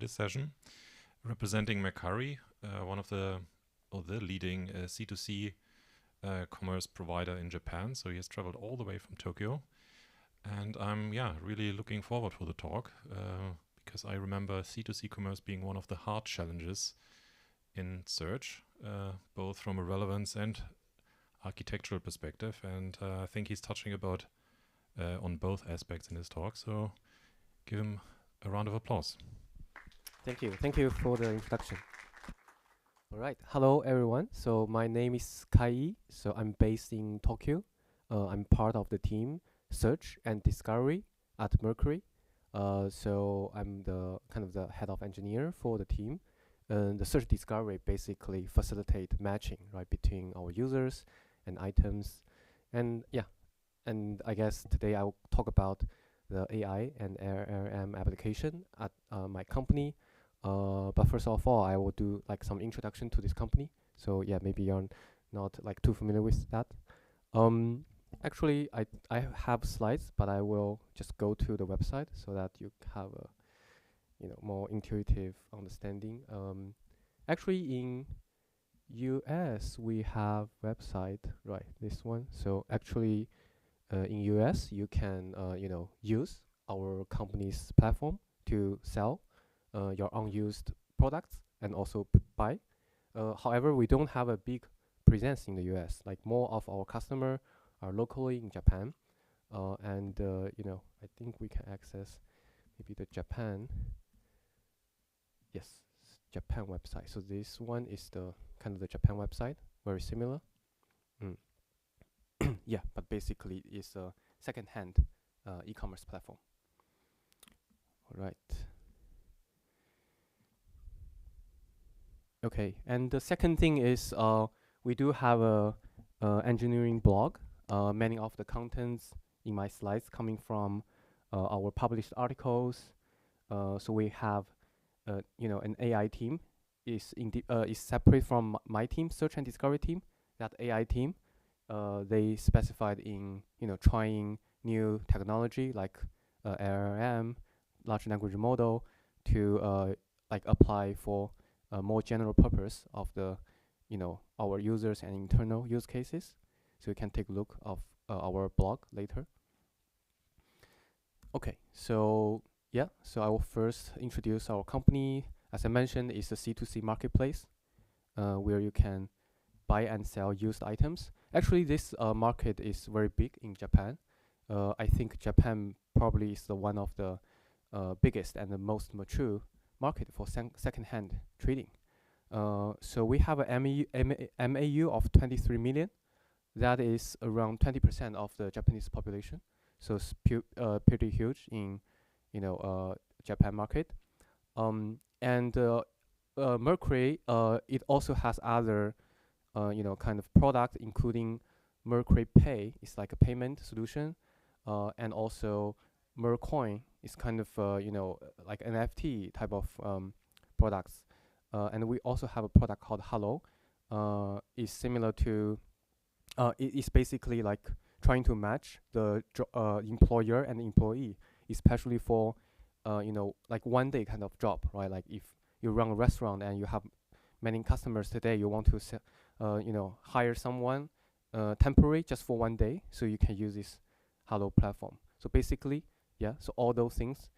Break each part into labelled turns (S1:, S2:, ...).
S1: this session, representing Mercari, one of the leading C2C commerce provider in Japan. So he has traveled all the way from Tokyo, and I'm really looking forward for the talk because I remember C2C commerce being one of the hard challenges in search, both from a relevance and architectural perspective, and I think he's touching about on both aspects in his talk. So give him a round of applause.
S2: Thank you. Thank you for the introduction. All right. Hello, everyone. So my name is Kaiyi. So I'm based in Tokyo. I'm part of the team Search and Discovery at Mercari. So I'm the head of engineer for the team. The search discovery basically facilitate matching between our users and items. And I guess today I will talk about the AI and LLM application at my company. But first of all, I will do some introduction to this company. So maybe you're not too familiar with that. Actually, I have slides, but I will just go to the website so that you have a more intuitive understanding. Actually, in US we have website, this one. So actually, in US you can use our company's platform to sell your unused products and also buy. However, we don't have a big presence in the US. More of our customer are locally in Japan, and I think we can access maybe the Japan. Yes, Japan website. So this one is the the Japan website, very similar. But basically it's a second-hand e-commerce platform. All right. Okay, and the second thing is we do have a engineering blog. Many of the contents in my slides coming from our published articles. So we have an AI team is separate from my team, search and discovery team. That AI team, they specified in trying new technology like LLM, large language model, to apply for a more general purpose of the our users and internal use cases. So you can take a look of our blog later. Okay, so so I will first introduce our company. As I mentioned, it's a C2C marketplace where you can buy and sell used items. Actually, this market is very big in Japan. I think Japan probably is one of the biggest and the most mature market for second-hand trading. So we have an MAU of 23 million. That is around 20% of the Japanese population. So it's pretty huge in Japan market. And Mercari, it also has other product, including Mercari Pay. It's like a payment solution, and also Mercoin is like NFT type of products. And we also have a product called Hello. It's similar to it is basically like trying to match the employer and employee, especially for one day kind of job, right? Like if you run a restaurant and you have many customers today, you want to hire someone temporary just for one day, so you can use this Hello platform. So basically, so all those things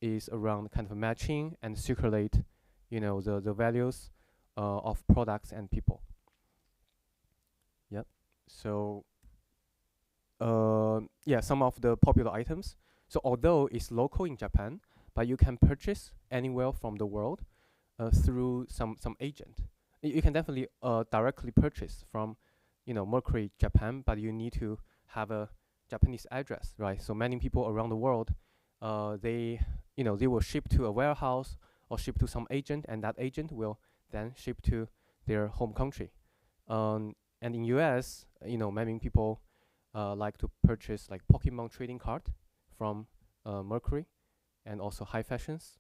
S2: is around matching and circulate the values of products and people. So some of the popular items. So although it's local in Japan, but you can purchase anywhere from the world through some agent. You can definitely directly purchase from Mercari Japan, but you need to have a Japanese address, right? So many people around the world, they will ship to a warehouse or ship to some agent, and that agent will then ship to their home country. And in US, many people like to purchase like Pokemon trading card from Mercari, and also high fashions.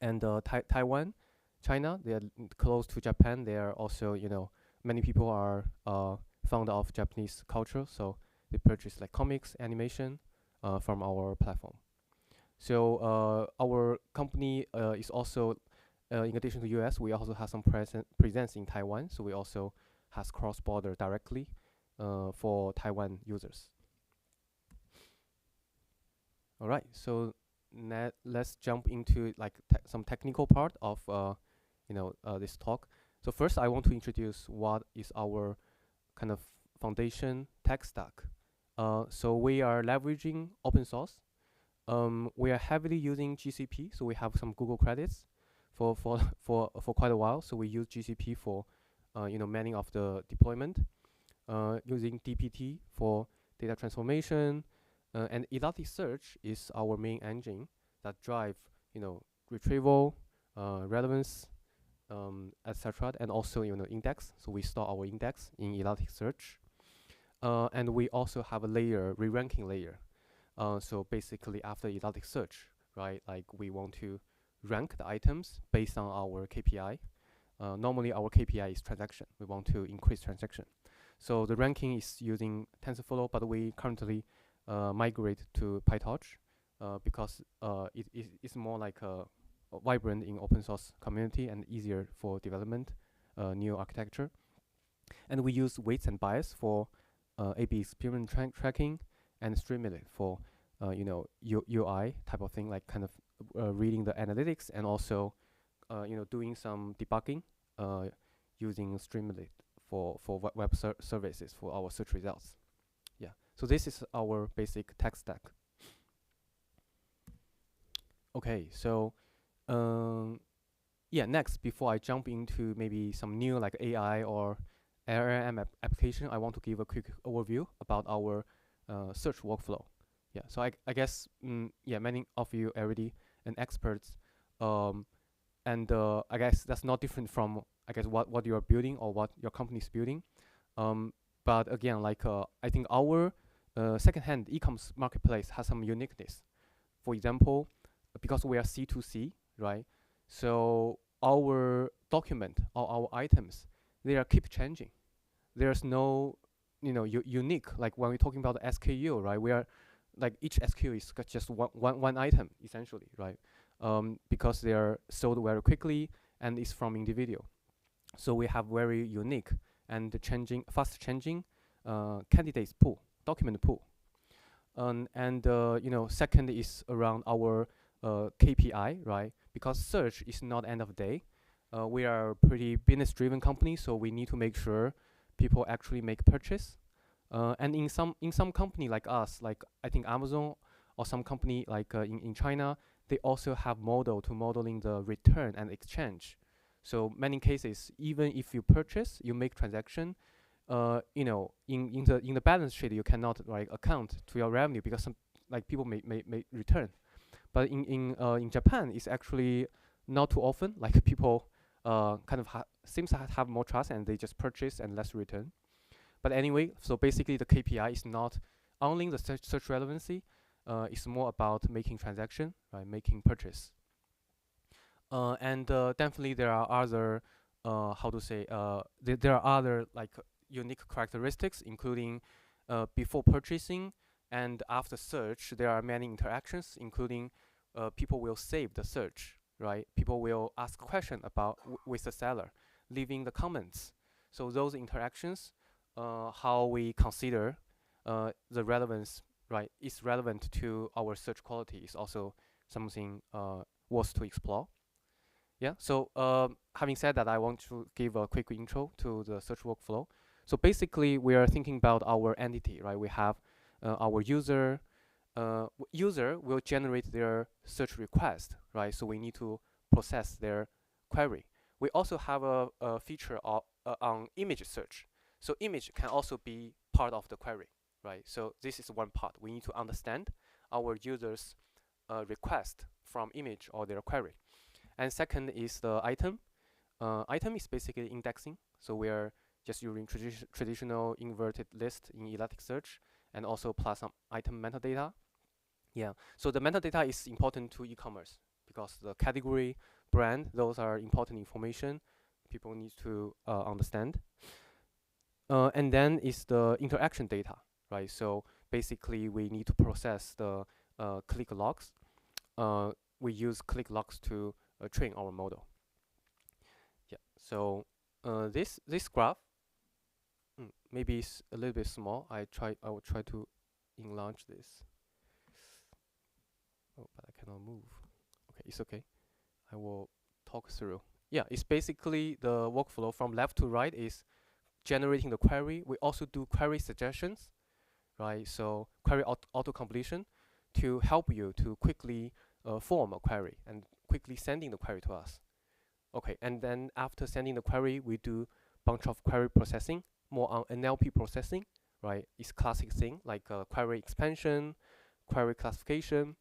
S2: And Taiwan, China, they are close to Japan. They are also, many people are fond of Japanese culture, so they purchase like comics, animation from our platform. So our company is also, in addition to US, we also have some presence in Taiwan. So we also has cross-border directly for Taiwan users. All right, so let's jump into like some technical part of this talk. So first, I want to introduce what is our kind of foundation tech stack. So we are leveraging open source. We are heavily using GCP, so we have some Google credits for quite a while. So we use GCP for many of the deployment, using DPT for data transformation, and Elasticsearch is our main engine that drive retrieval, relevance, etc. And also index. So we store our index in Elasticsearch, and we also have a layer, re-ranking layer. So basically, after Elasticsearch, right, like we want to rank the items based on our KPI. Normally, our KPI is transaction. We want to increase transaction. So the ranking is using TensorFlow, but we currently migrate to PyTorch because it is more like a vibrant in open source community and easier for development, new architecture. And we use weights and bias for A/B experiment tracking, and Streamlit for UI type of thing, like kind of reading the analytics and also doing some debugging using Streamlit for web services for our search results. Yeah, so this is our basic tech stack. Okay, so yeah, next, before I jump into maybe some new like AI or LLM application, I want to give a quick overview about our search workflow. Yeah, so I guess yeah, many of you already an experts, and I guess that's not different from I guess what you are building or what your company is building. But again, like I think our secondhand e-commerce marketplace has some uniqueness. For example, because we are C2C, right? So our document or our items, they are keep changing. There's no unique, like when we're talking about the SKU, right? We are like each SKU is just one item essentially, right? Because they are sold very quickly and it's from individual. So we have very unique and fast changing candidates pool, document pool. And second is around our KPI, right? Because search is not end of day. We are a pretty business driven company, so we need to make sure people actually make purchase. And in some company like us, like I think Amazon or some company like in China, they also have modeling the return and exchange. So many cases, even if you purchase, you make transaction, in the balance sheet you cannot like account to your revenue because some like people may return. But in Japan, it's actually not too often. Like people kind of seems to have more trust and they just purchase and less return. But anyway, so basically the KPI is not only the search relevancy. It's more about making transaction, right? Making purchase. And definitely there are other there are other like unique characteristics, including before purchasing and after search, there are many interactions, including people will save the search, right? People will ask question about with the seller, leaving the comments. So those interactions, how we consider the relevance, right, is relevant to our search quality is also something worth to explore. Yeah, so having said that, I want to give a quick intro to the search workflow. So basically, we are thinking about our entity, right? We have our user. User will generate their search request, right? So we need to process their query. We also have a feature on image search. So image can also be part of the query, right? So this is one part. We need to understand our users' request from image or their query. And second is the item. Item is basically indexing. So we are just using traditional inverted list in Elasticsearch and also plus some item metadata. Yeah, so the metadata is important to e-commerce because the category, brand, those are important information people need to understand. And then is the interaction data, right? So basically we need to process the click logs. we use click logs to train our model. Yeah. So this graph maybe it's a little bit small. I will try to enlarge this. Oh, but I cannot move. Okay, it's okay. I will talk through. Yeah, it's basically the workflow from left to right is generating the query. We also do query suggestions, right? So query auto completion to help you to quickly form a query and quickly sending the query to us. Okay, and then after sending the query, we do bunch of query processing, more on NLP processing, right? It's classic thing like query expansion, query classification.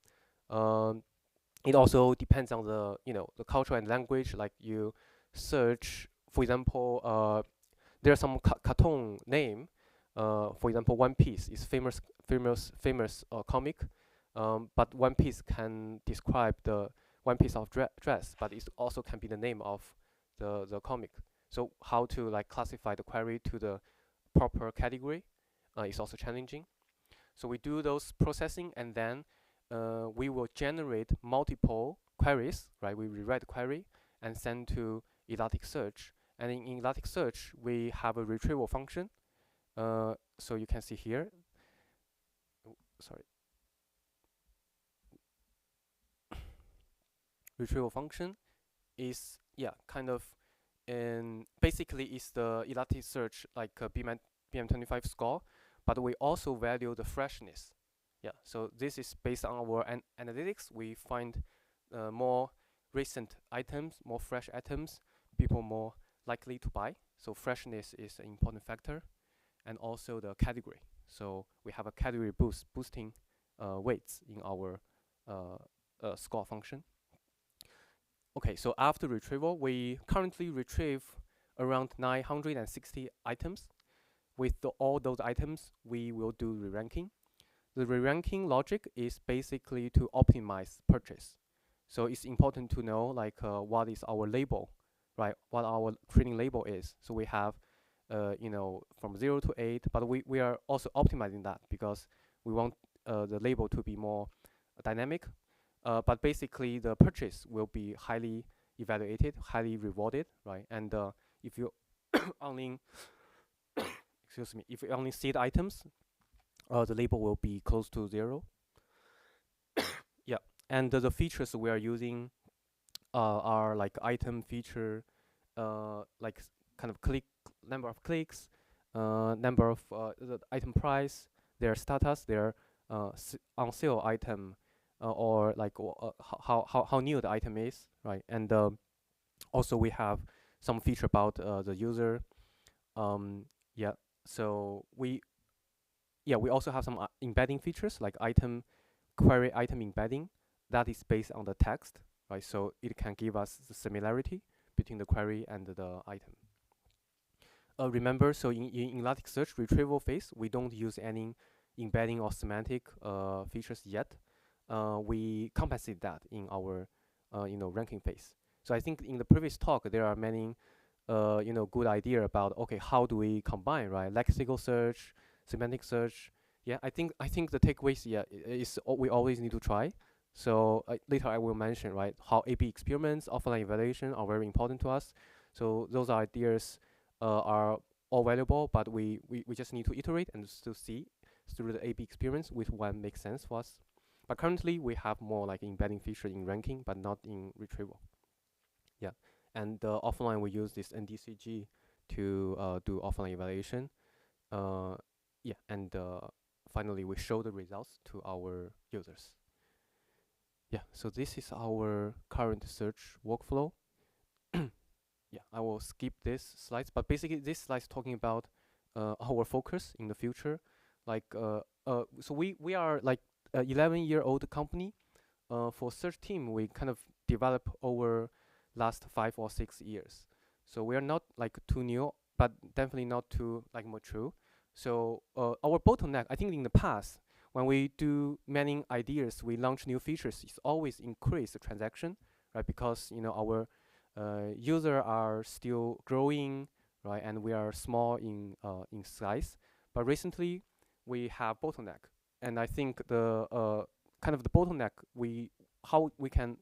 S2: It also depends on the the culture and language. Like you search, for example, there's some cartoon name. For example, One Piece is famous comic. But One Piece can describe the one piece of dress, but it also can be the name of the comic. So how to like classify the query to the proper category is also challenging. So we do those processing, and then we will generate multiple queries, right? We rewrite the query and send to Elasticsearch. And in Elasticsearch, we have a retrieval function. So you can see here. Oh, sorry. Retrieval function is kind of basically is the Elasticsearch like BM25 score, but we also value the freshness. Yeah, so this is based on our analytics. We find more recent items, more fresh items, people more likely to buy. So freshness is an important factor, and also the category. So we have a category boosting weights in our score function. Okay, so after retrieval, we currently retrieve around 960 items. With all those items, we will do re-ranking. The re-ranking logic is basically to optimize purchase. So it's important to know like what is our label, right? What our training label is. So we have, from 0 to 8, but we are also optimizing that because we want the label to be more dynamic. But basically, the purchase will be highly evaluated, highly rewarded, right? And if you only, excuse me, if you only see the items, the label will be close to 0. Yeah, and the features we are using are like item feature, like kind of number of clicks, number of the item price, their status, their on sale item. Or like how new the item is, right? And also we have some feature about the user. Yeah, so we also have some embedding features like query item embedding that is based on the text, right? So it can give us the similarity between the query and the item. Remember, so in Elasticsearch retrieval phase, we don't use any embedding or semantic features yet. We compensate that in our ranking phase. So I think in the previous talk there are many good idea about how do we combine, right? Lexical search, semantic search. Yeah, I think the takeaways is we always need to try. So later I will mention, right, how A/B experiments, offline evaluation are very important to us. So those ideas are all valuable, but we just need to iterate and to see through the A/B experiments which one makes sense for us. But currently, we have more like embedding feature in ranking, but not in retrieval. Yeah, and offline we use this NDCG to do offline evaluation. Yeah, and finally we show the results to our users. Yeah, so this is our current search workflow. Yeah, I will skip this slides, but basically this slide is talking about our focus in the future. Like, so we are like 11-year-old company. For search team, we kind of develop over last 5 or 6 years. So we are not like too new, but definitely not too like mature. So our bottleneck, I think in the past, when we do many ideas, we launch new features, it's always increase the transaction, right? Because our users are still growing, right? And we are small in size. But recently, we have bottleneck. And I think the kind of the bottleneck how we can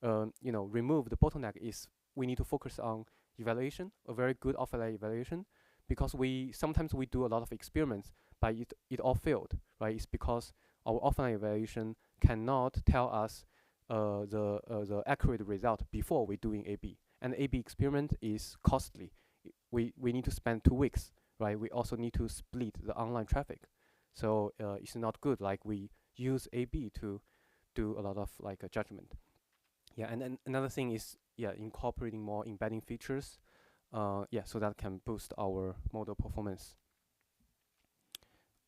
S2: remove the bottleneck is we need to focus on evaluation, a very good offline evaluation, because we sometimes we do a lot of experiments, but it all failed, right? It's because our offline evaluation cannot tell us the accurate result before we doing A/B, and A/B experiment is costly. We need to spend 2 weeks, right? We also need to split the online traffic, so it's not good. Like we use A/B to do a lot of like a judgment. Yeah, and then another thing is incorporating more embedding features. So that can boost our model performance.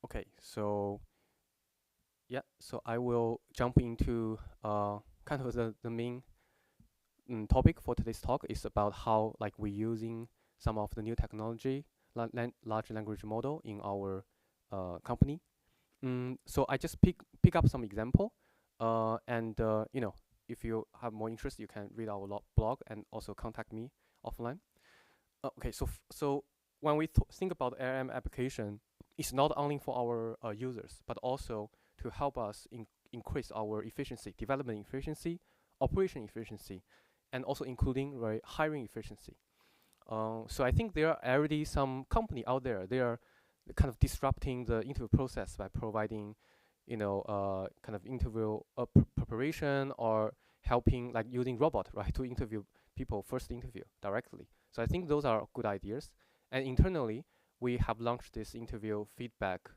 S2: Okay, so so I will jump into kind of the main topic for today's talk is about how like we're using some of the new technology, large language model in our company. So I just pick up some example, and if you have more interest, you can read our blog and also contact me offline. Okay, so when we think about LLM application, it's not only for our users, but also to help us increase our efficiency, development efficiency, operation efficiency, and also including hiring efficiency. So I think there are already some company out there. They are kind of disrupting the interview process by providing, kind of interview preparation or helping like using robot, right, to interview people first interview directly. So I think those are good ideas. And internally, we have launched this interview feedback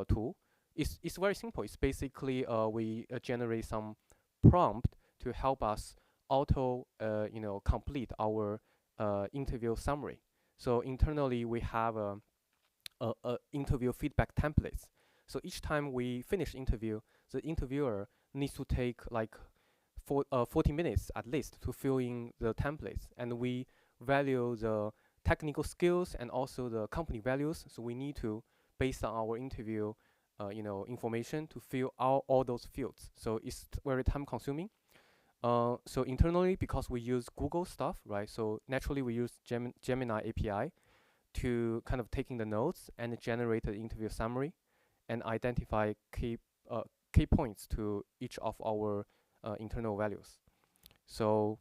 S2: tool. It's very simple. It's basically we generate some prompt to help us auto complete our interview summary. So internally, we have a interview feedback templates. So each time we finish interview, the interviewer needs to take like 40 minutes at least to fill in the templates, and we value the technical skills and also the company values. So we need to, based on our interview, information, to fill all those fields. So it's very time consuming. So internally, because we use Google stuff, right? So naturally we use Gemini API to kind of taking the notes and generate the interview summary and identify key points to each of our internal values. So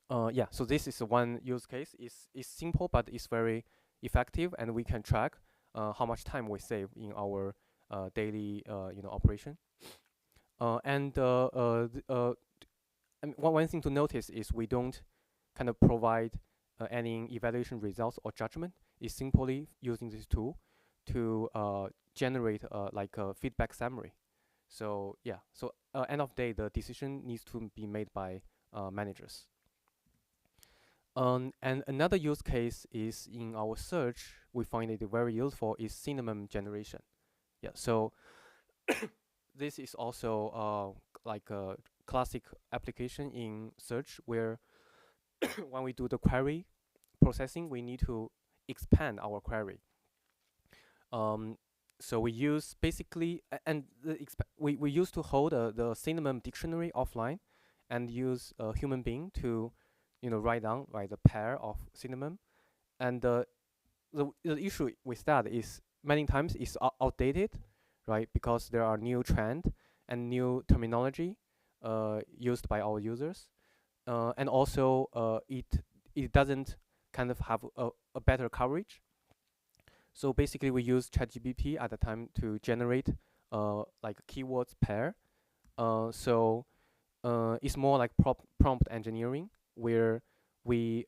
S2: so this is one use case. It's simple, but it's very effective, and we can track how much time we save in our daily operation. And one thing to notice is we don't kind of provide any evaluation results or judgment. It's simply using this tool to generate like a feedback summary. So so end of day, the decision needs to be made by managers. And another use case is in our search, we find it very useful is synonym generation. Yeah, so this is also like a classic application in search where when we do the query processing, we need to expand our query. So we use basically, and we used to hold the synonym dictionary offline and use a human being to write the pair of synonym. And the issue with that is many times it's outdated, right? Because there are new trend and new terminology used by our users, and also it doesn't kind of have a better coverage. So basically, we use ChatGPT at the time to generate like keywords pair. So it's more like prompt engineering, where we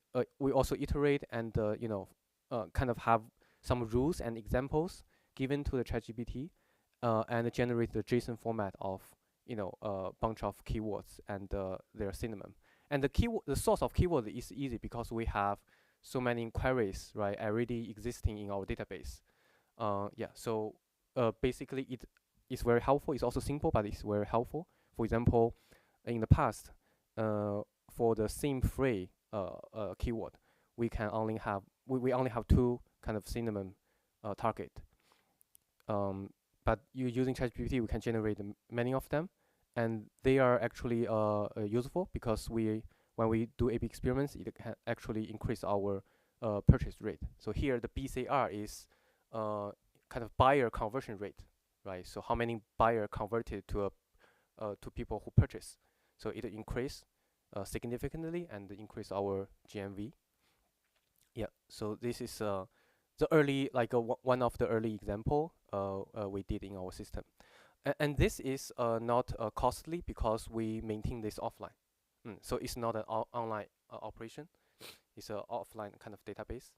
S2: also iterate and kind of have some rules and examples given to the ChatGPT, and generate the JSON format of a bunch of keywords and their synonym. And the source of keyword is easy because we have so many queries, right, already existing in our database. So basically it is very helpful. It's also simple, but it's very helpful. For example, in the past, for the same phrase keyword, we only have two kind of synonym target. But using ChatGPT, we can generate many of them, and they are actually useful because when we do A/B experiments, it can actually increase our purchase rate. So here the BCR is kind of buyer conversion rate, right? So how many buyer converted to people who purchase. So it increased significantly and increase our GMV. Yeah, so this is the early, like one of the early example we did in our system. And this is not costly because we maintain this offline. So it's not an online operation. It's an offline kind of database.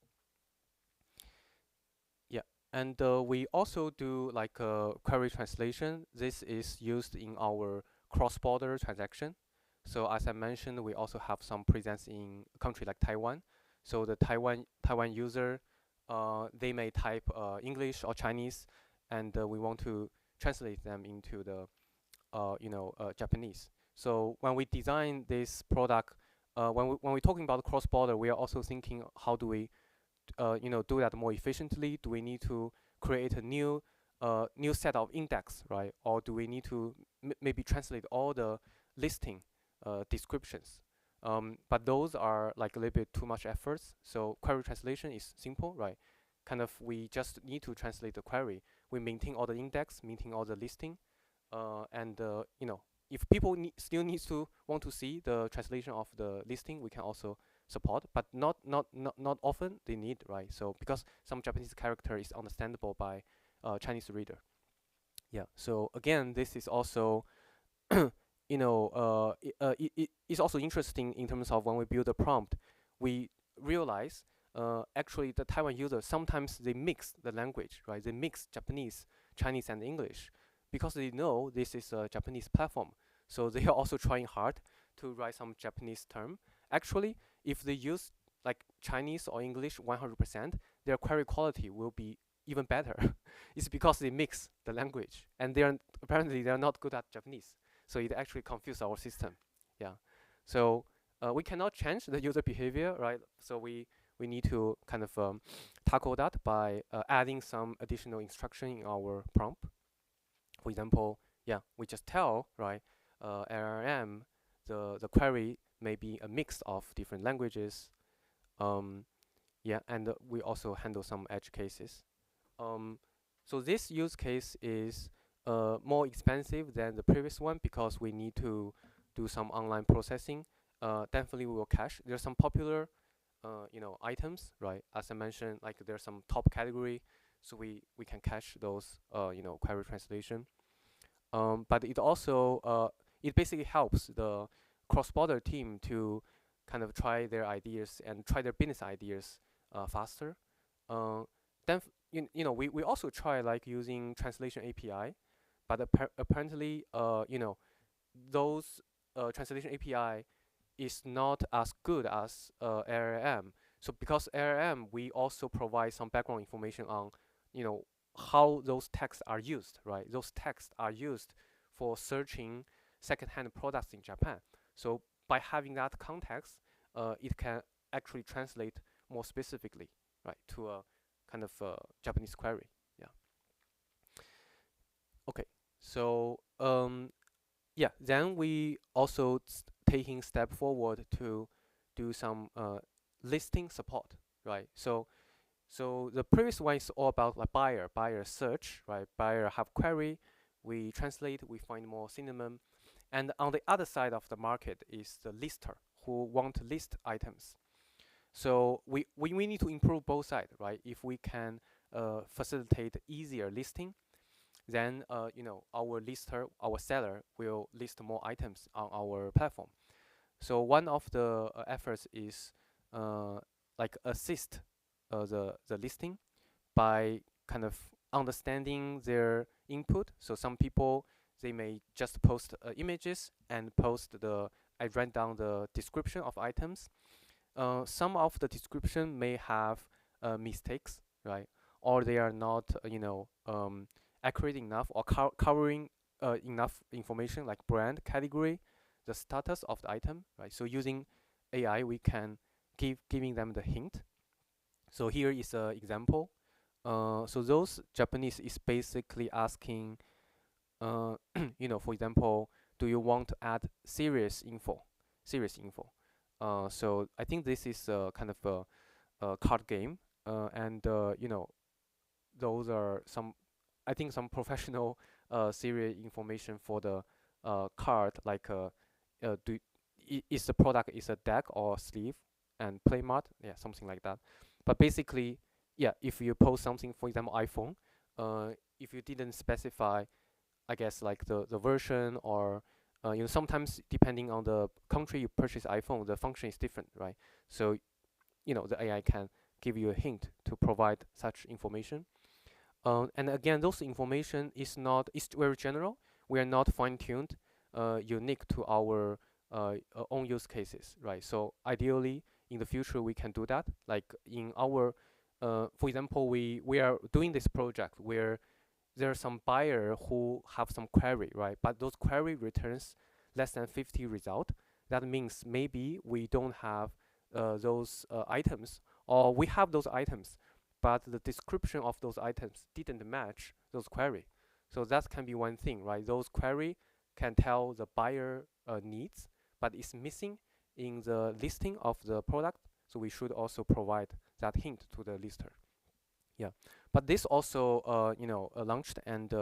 S2: Yeah, and we also do like query translation. This is used in our cross-border transaction. So as I mentioned, we also have some presence in a country like Taiwan. So the Taiwan user, they may type English or Chinese, and we want to translate them into the Japanese. So when we design this product, when we're talking about cross-border, we are also thinking how do we do that more efficiently? Do we need to create a new set of index, right? Or do we need to maybe translate all the listing descriptions? But those are like a little bit too much efforts. So query translation is simple, right? Kind of we just need to translate the query. We maintain all the index, maintain all the listing, and if people still needs to want to see the translation of the listing, we can also support, but not often they need, right? So because some Japanese character is understandable by Chinese reader. Yeah. So again, this is also it's also interesting in terms of when we build a prompt, we realize actually the Taiwan users sometimes they mix the language, right? They mix Japanese, Chinese, and English because they know this is a Japanese platform. So they are also trying hard to write some Japanese term. Actually, if they use like Chinese or English 100%, their query quality will be even better. It's because they mix the language, and apparently they are not good at Japanese. So it actually confuses our system. Yeah. So we cannot change the user behavior, right? So we need to kind of tackle that by adding some additional instruction in our prompt. For example, yeah, we just tell, right, LLM, the query may be a mix of different languages. Yeah, and we also handle some edge cases. So this use case is more expensive than the previous one because we need to do some online processing. Definitely we will cache. There's some popular items, right? As I mentioned, like there's some top category, so we can cache those query translation. But it also it basically helps the cross-border team to kind of try their ideas and try their business ideas faster. Then we also try like using translation API, but apparently those translation API is not as good as LLM. So because LLM, we also provide some background information on how those texts are used, right? Those texts are used for searching second-hand products in Japan. So by having that context, it can actually translate more specifically, right, to a kind of Japanese query. Yeah. Okay. So yeah, then we also taking step forward to do some listing support, right? So the previous one is all about like buyer search, right? Buyer have query, we translate, we find more synonym, and on the other side of the market is the lister who want to list items. So we need to improve both sides, right? If we can facilitate easier listing, then our lister, our seller will list more items on our platform. So one of the efforts is like assist the listing by kind of understanding their input. So some people, they may just post images and I write down the description of items. Some of the description may have mistakes, right? Or they are not accurate enough or covering enough information like brand, category, the status of the item, right? So using AI, we can giving them the hint. So here is an example. So those Japanese is basically asking, for example, do you want to add serious info? So I think this is kind of a card game, and those are some, I think some professional serious information for the card, like is the product is a deck or sleeve and play mat, yeah, something like that. But basically, yeah, if you post something, for example, iPhone, if you didn't specify, I guess like the version or sometimes depending on the country you purchase iPhone, the function is different, right? So the AI can give you a hint to provide such information. And again, those information is very general. We are not fine-tuned, unique to our own use cases, right? So ideally, in the future, we can do that. Like in our, for example, we are doing this project where there are some buyer who have some query, right? But those query returns less than 50 result. That means maybe we don't have those items, or we have those items, but the description of those items didn't match those query. So that can be one thing, right? Those query can tell the buyer needs, but it's missing in the listing of the product. So we should also provide that hint to the lister. Yeah, but this also launched, and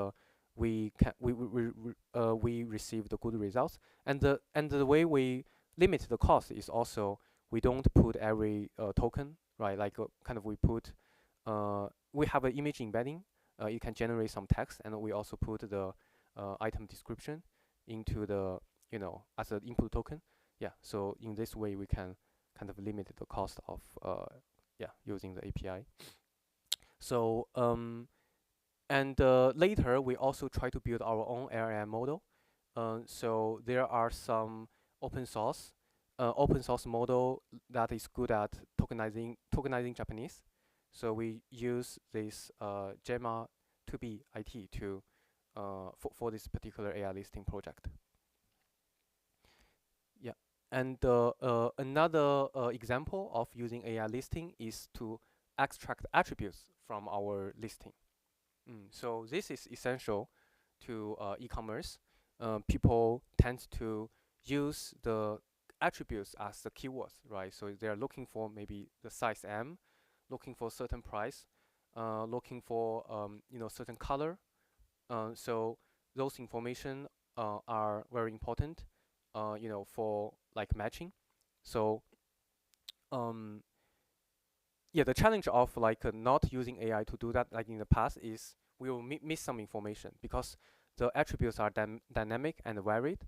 S2: we received the good results. And the way we limit the cost is also we don't put every token, right? Like kind of we have an image embedding. You can generate some text, and we also put the item description into the as an input token. Yeah, so in this way we can kind of limit the cost of using the API. So and later we also try to build our own LLM model. So there are some open source model that is good at tokenizing Japanese. So we use this Gemma 2B IT to for this particular AI listing project. Yeah, and another example of using AI listing is to extract attributes from our listing. So this is essential to e-commerce. People tend to use the attributes as the keywords, right? So they're looking for maybe the size M, looking for certain price, looking for certain color. So those information are very important, for like matching. So yeah, the challenge of like not using AI to do that like in the past is we will miss some information because the attributes are dynamic and varied.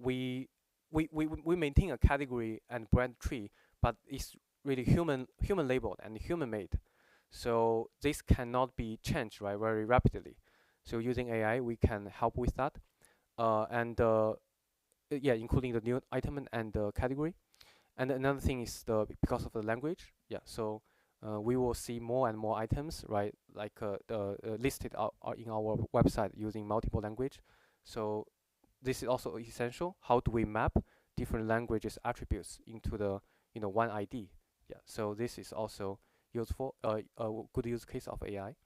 S2: We maintain a category and brand tree, but it's really human labeled and human made. So this cannot be changed right very rapidly. So using AI, we can help with that, and yeah, including the new item and the category. And another thing is because of the language, yeah. So we will see more and more items, right? Like listed in our website using multiple language. So this is also essential. How do we map different languages attributes into the one ID? Yeah. So this is also useful, a good use case of AI.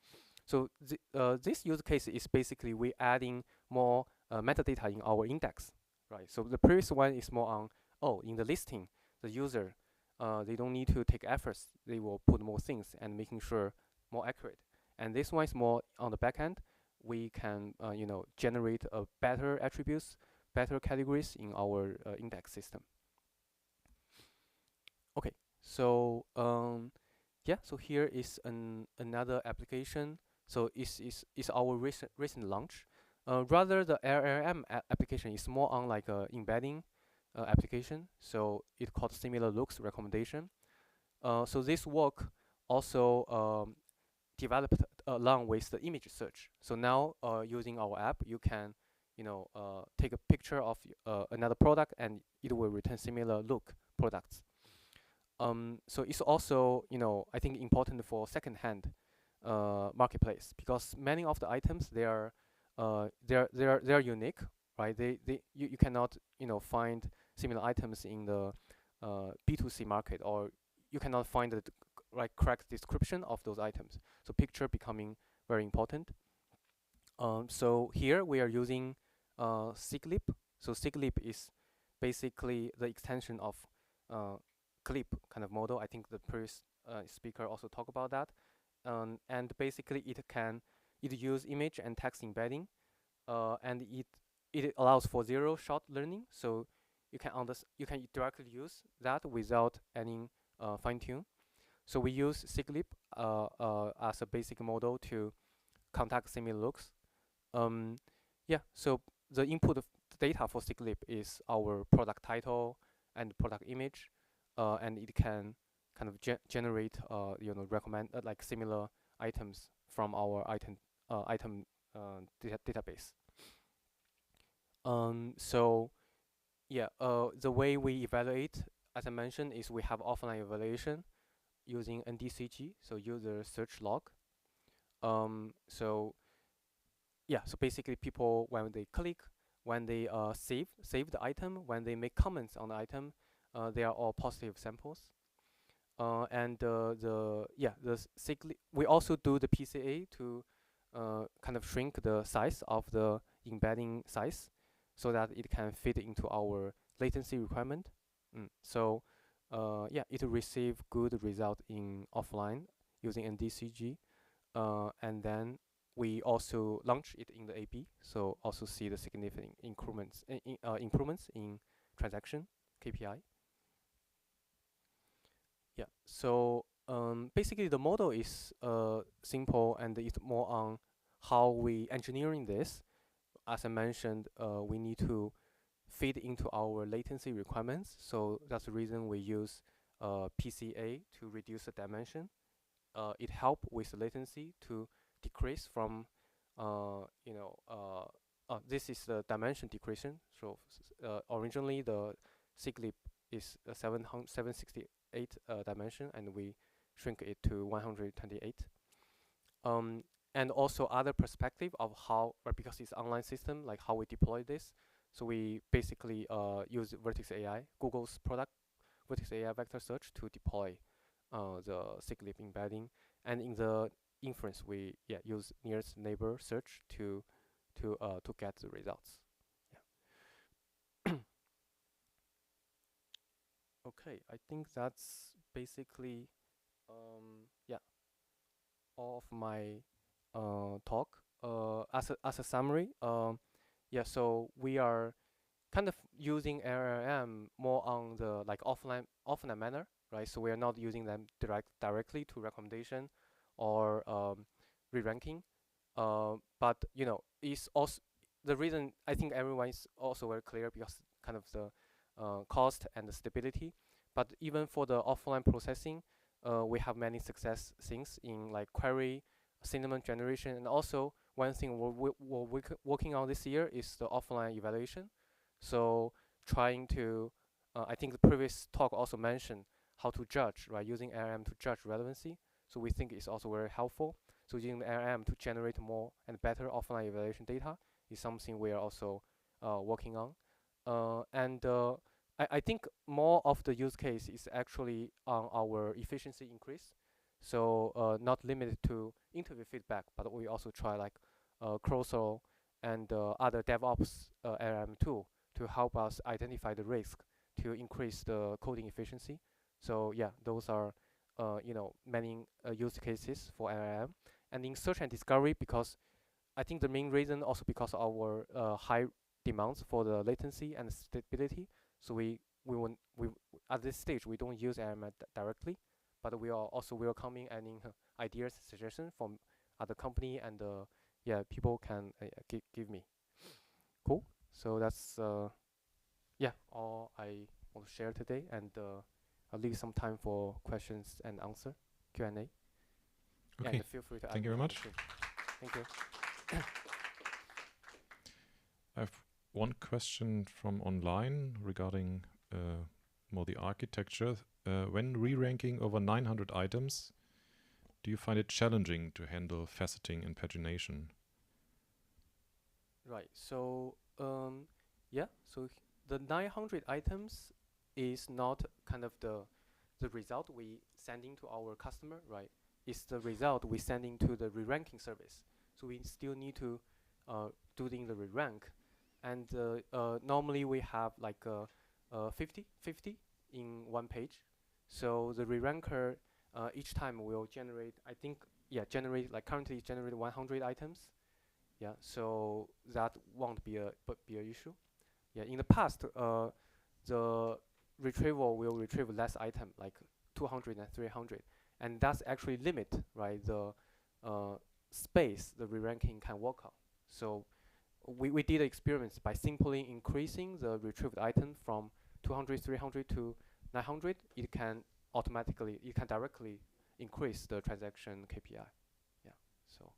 S2: So this use case is basically we adding more metadata in our index, right? So the previous one is more on in the listing, the user they don't need to take efforts. They will put more things and making sure more accurate. And this one is more on the back end. We can generate better attributes, better categories in our index system. Okay, so yeah, so here is another application. So is our recent launch. Rather, the LLM application is more on like a embedding application. So it called similar looks recommendation. So this work also developed along with the image search. So now using our app, you can take a picture of another product and it will return similar look products. So it's also I think important for second-hand marketplace because many of the items they're unique, right? You cannot find similar items in the B2C market, or you cannot find the correct description of those items. So picture becoming very important. So here we are using Siglip. So Siglip is basically the extension of Clip kind of model. I think the previous speaker also talked about that. And basically it use image and text embedding, and it allows for zero-shot learning. So you can directly use that without any fine tune. So we use Siglip as a basic model to conduct similar looks. Yeah, so the input of data for Siglip is our product title and product image, and it can kind of generate recommend like similar items from our item database. So yeah, the way we evaluate, as I mentioned, is we have offline evaluation using NDCG, so user search log. So yeah, so basically people, when they click, when they save the item, when they make comments on the item, they are all positive samples. And the we also do the PCA to kind of shrink the size of the embedding size so that it can fit into our latency requirement. So yeah, it receive good result in offline using NDCG, and then we also launch it in the AB, so also see the significant improvements in transaction KPI. Yeah, so basically the model is simple, and it's more on how we engineering this. As I mentioned, we need to fit into our latency requirements, so that's the reason we use PCA to reduce the dimension. It helps with the latency to decrease from this is the dimension decreasing. So originally the Siglip is 768 dimension, and we shrink it to 128. And also other perspective of how, because it's online system, like how we deploy this. So we basically use Vertex AI, Google's product, Vertex AI vector search, to deploy the Siglip embedding. And in the inference, we use nearest neighbor search to get the results. Yeah. Okay, I think that's basically all of my talk. As a summary, yeah, so we are kind of using LLM more on the like offline manner, right? So we are not using them directly to recommendation or re-ranking. But it's also the reason I think everyone is also very clear, because kind of the cost and the stability. But even for the offline processing, we have many success things in like query, sentiment generation, and also one thing we're working on this year is the offline evaluation. So trying to, I think the previous talk also mentioned how to judge, right? Using LLM to judge relevancy. So we think it's also very helpful. So using the LLM to generate more and better offline evaluation data is something we are also working on. I think more of the use case is actually on our efficiency increase. So not limited to interview feedback, but we also try like Crossal and other DevOps LLM tool to help us identify the risk to increase the coding efficiency. So yeah, those are many use cases for LLM. And in search and discovery, because I think the main reason also because of our high demands for the latency and stability. So we at this stage we don't use LLM directly, but we are also welcoming any ideas, suggestions from other company, and yeah, people can give me. Cool. So that's yeah, all I want to share today, and I'll leave some time for questions and answer, Q&A.
S1: Okay.
S2: Yeah, and feel free to
S1: Thank you very much.
S2: Thank you.
S1: I have one question from online regarding more the architecture. When re-ranking over 900 items, do you find it challenging to handle faceting and pagination?
S2: Right. So yeah. So the 900 items is not kind of the result we sending to our customer, right? It's the result we sending to the re-ranking service. So we still need to doing the re-rank, and normally we have like 50 in one page. So the re-ranker each time will generate, I think, generate like currently generate 100 items. Yeah, so that won't be a issue. Yeah, in the past, the retrieval will retrieve less item, like 200 and 300, and that's actually limit, right, the space the re-ranking can work on. So we did experiments by simply increasing the retrieved item from 200, 300 to 900. It can directly increase the transaction KPI. Yeah. So.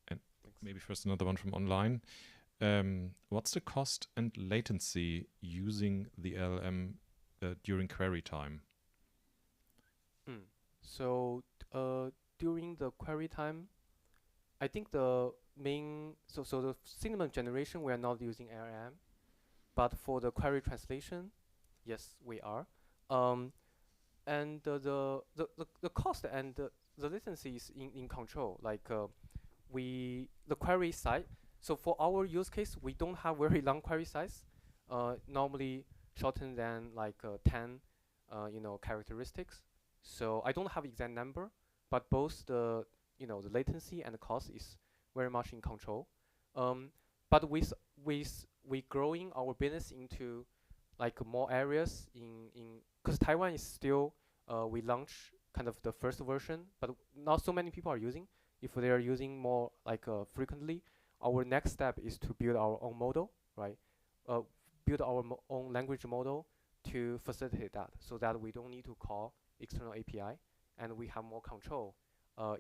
S1: And
S2: Thanks.
S1: maybe first another one from online. What's the cost and latency using the LLM during query time?
S2: So during the query time, I think the main so the cinnamon generation we are not using LLM, but for the query translation, yes we are. And the cost and the latency is in control. Like the query size. So for our use case, we don't have very long query size. Normally shorter than like 10, characteristics. So I don't have exact number, but both the the latency and the cost is very much in control. But with we growing our business into like more areas in because Taiwan is still we launch kind of the first version, but not so many people are using. If they are using more like frequently, our next step is to build our own model, right? Build our own language model to facilitate that, so that we don't need to call external API, and we have more control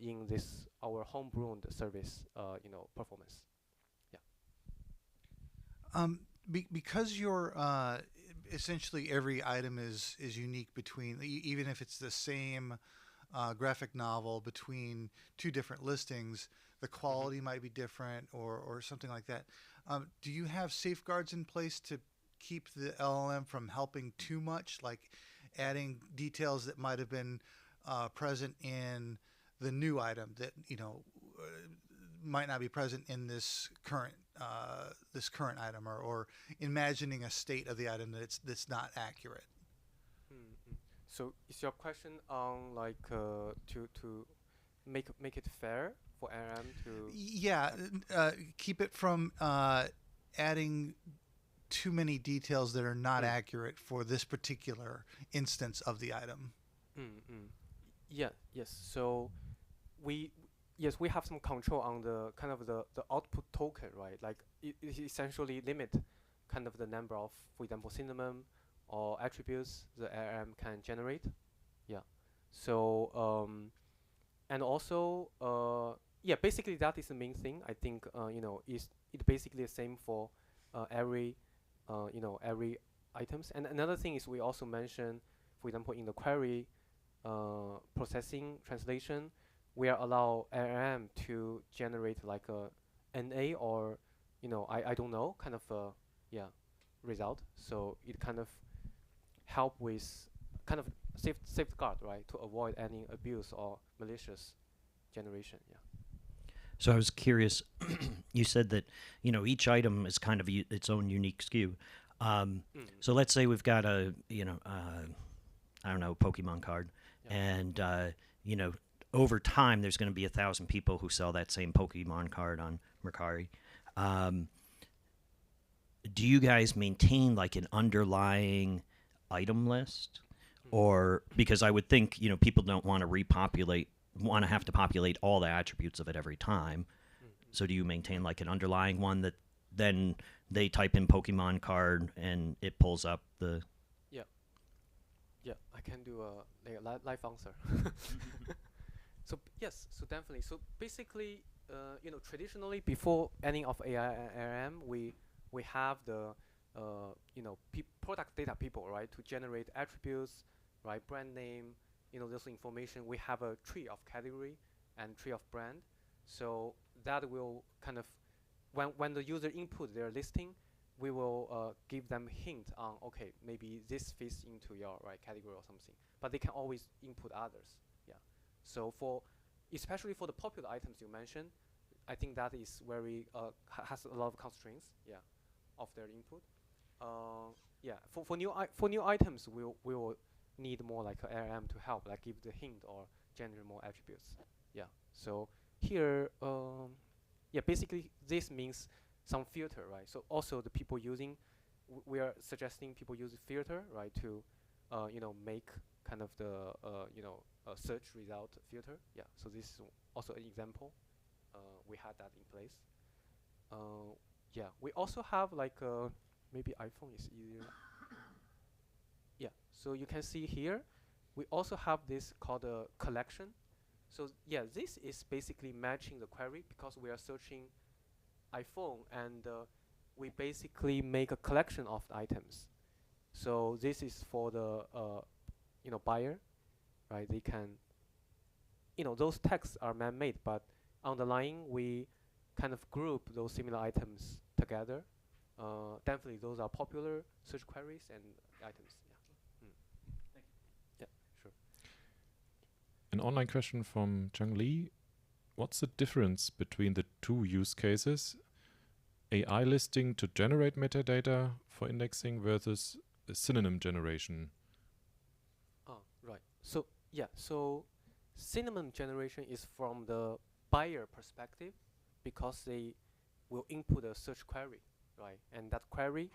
S2: in this our homegrown service, performance. Yeah.
S3: Because you're essentially every item is unique between even if it's the same graphic novel between two different listings, the quality might be different or something like that. Do you have safeguards in place to keep the LLM from helping too much, like adding details that might have been present in the new item that might not be present in this current item, or imagining a state of the item that's not accurate?
S2: So is your question on like to make it fair for LLM to?
S3: Yeah, keep it from adding too many details that are not accurate for this particular instance of the item.
S2: Yeah. Yes. So we have some control on the kind of the output token, right? Like it essentially limit kind of the number of, for example, cinnamon or attributes the LLM can generate. Yeah. So and also basically that is the main thing. I think is it basically the same for every every items. And another thing is we also mention, for example, in the query processing translation, we are allow LLM to generate like a NA or I don't know, kind of a result. So it kind of help with kind of safeguard, right, to avoid any abuse or malicious generation. Yeah.
S4: So I was curious. You said that each item is kind of its own unique SKU. So let's say we've got a I don't know, Pokemon card, and over time there's going to be 1,000 people who sell that same Pokemon card on Mercari. Do you guys maintain like an underlying item list, or because I would think people don't want to have to populate all the attributes of it every time. So do you maintain like an underlying one that then they type in Pokemon card and it pulls up the?
S2: Yeah, I can do a live answer. So yes, so definitely. So basically, traditionally before any of AI and LLM, we have the product data people, right, to generate attributes, right, brand name, this information. We have a tree of category and tree of brand. So that will kind of, when the user input their listing, we will give them hint on, okay, maybe this fits into your category or something. But they can always input others. Yeah. So especially for the popular items you mentioned, I think that is very has a lot of constraints. Yeah, of their input. For new items, we will need more like a LLM to help, like give the hint or generate more attributes. Yeah. So here, basically this means some filter, right? So also the people using we are suggesting people use filter, right, to make kind of the search result filter. Yeah, so this is also an example. We had that in place. Yeah, we also have like maybe iPhone is easier. Yeah, so you can see here, we also have this called a collection. So yeah, this is basically matching the query because we are searching iPhone, and we basically make a collection of the items. So this is for the buyer, right? They can, those texts are man-made, but underlying we kind of group those similar items together. Definitely, those are popular search queries and items. Yeah. Thank you. Yeah, sure.
S1: An online question from Zhang Li. What's the difference between the two use cases? AI listing to generate metadata for indexing versus a synonym generation?
S2: Oh, right. So yeah, so synonym generation is from the buyer perspective because they will input a search query, right? And that query,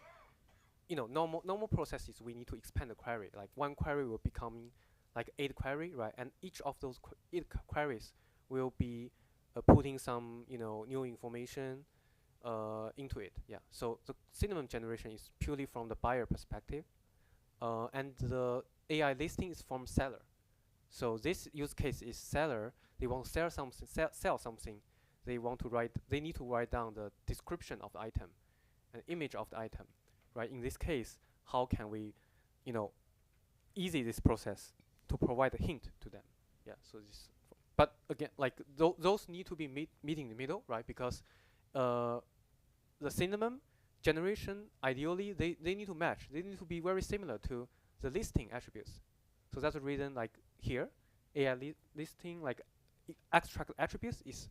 S2: normal processes, we need to expand the query. Like one query will become like 8 query, right? And each of those 8 queries will be putting some, new information into it. Yeah. So the synonym generation is purely from the buyer perspective, and the AI listing is from seller. So this use case is seller. They want to sell something, sell something. They need to write down the description of the item, an image of the item, right? In this case, how can we, easy this process to provide a hint to them? Yeah. So this, but again, like those need to be meeting in the middle, right? Because the synonym generation, ideally, they need to match. They need to be very similar to the listing attributes. So that's the reason, like here, AI listing, like extract attributes is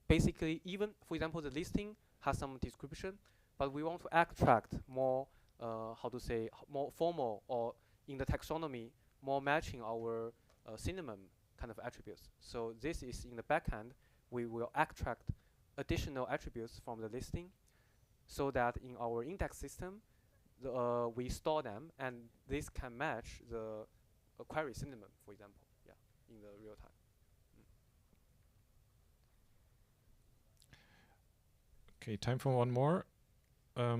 S2: basically even, for example, the listing has some description, but we want to extract more, more formal, or in the taxonomy, more matching our synonym kind of attributes. So this is in the backend, we will extract additional attributes from the listing so that in our index system, we store them, and this can match the query synonym, for example, yeah, in the real time.
S1: Okay, time for one more.
S2: Yes.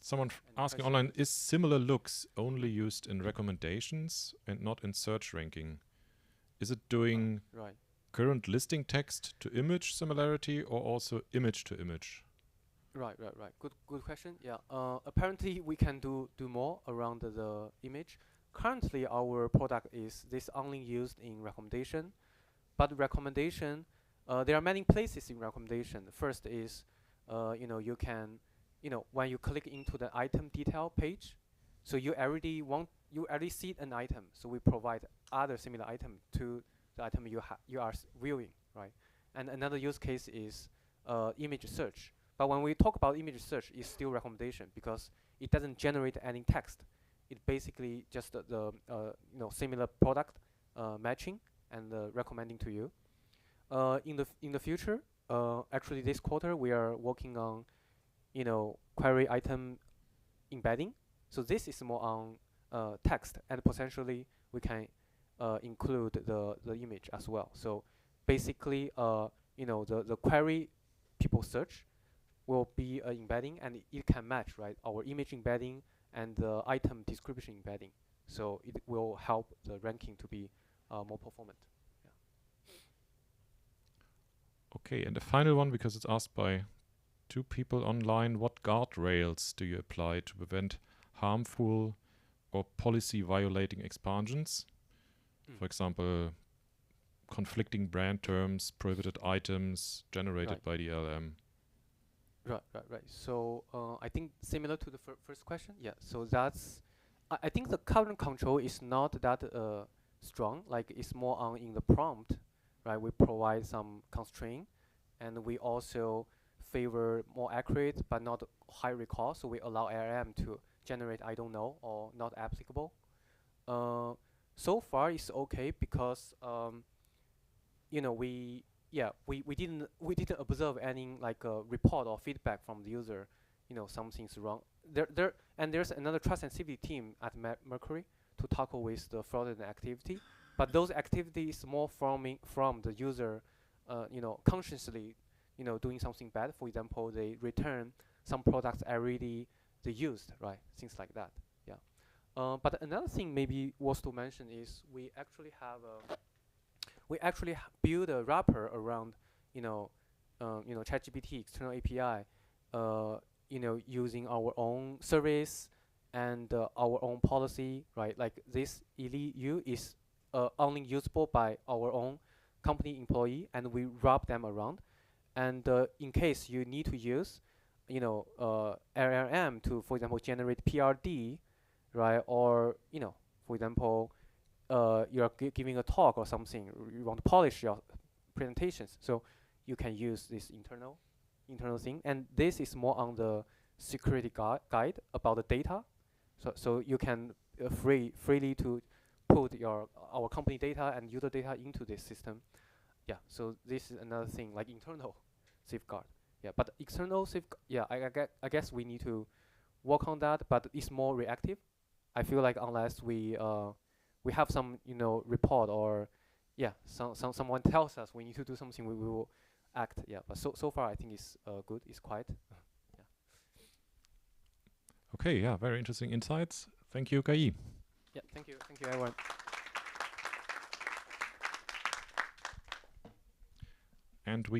S1: Someone asking
S2: question?
S1: online, is similar looks only used in recommendations and not in search ranking? Is it doing
S2: Right.
S1: current listing text to image similarity or also image to image?
S2: Right. Good question. Yeah. Apparently, we can do more around the image. Currently, our product is this only used in recommendation, but recommendation, there are many places in recommendation. First is, you can, when you click into the item detail page, so you already see an item. So we provide other similar item to the item you are viewing, right? And another use case is image search. But when we talk about image search, it's still recommendation because it doesn't generate any text. It basically just the similar product matching and recommending to you. In the future, actually this quarter we are working on query item embedding. So this is more on text, and potentially we can include the image as well. So basically, the query people search will be embedding, and it can match, right, our image embedding and the item description embedding. So it will help the ranking to be more performant. Yeah.
S1: Okay, and the final one, because it's asked by 2 people online, what guardrails do you apply to prevent harmful or policy violating expansions? For example, conflicting brand terms, prohibited items generated by the LLM.
S2: Right. So I think similar to the first question, yeah. So that's, I think the current control is not that strong. Like it's more on in the prompt, right? We provide some constraint, and we also favor more accurate but not high recall. So we allow LLM to generate I don't know or not applicable. So far it's okay because we didn't observe any like report or feedback from the user, something's wrong. And there's another trust and safety team at Mercari to tackle with the fraudulent activity. But those activities more from the user, consciously, doing something bad. For example, they return some products already they used, right? Things like that. Yeah. But another thing maybe worth to mention is we actually build a wrapper around, ChatGPT external API, using our own service and our own policy, right? Like this Liu is only usable by our own company employee, and we wrap them around. And in case you need to use, LLM to, for example, generate PRD, right? Or for example, you're giving a talk or something, you want to polish your presentations, so you can use this internal thing. And this is more on the security guide about the data, so you can freely to put our company data and user data into this system. Yeah, so this is another thing, like internal safeguard. Yeah, but external safeguard, yeah, I guess we need to work on that, but it's more reactive. I feel like unless we have some report, or someone tells us we need to do something, we will act. Yeah, but so far I think it's good. It's quite. Yeah.
S1: Okay, yeah, very interesting insights. Thank you, Kaiyi.
S2: Yeah, thank you everyone.
S1: And we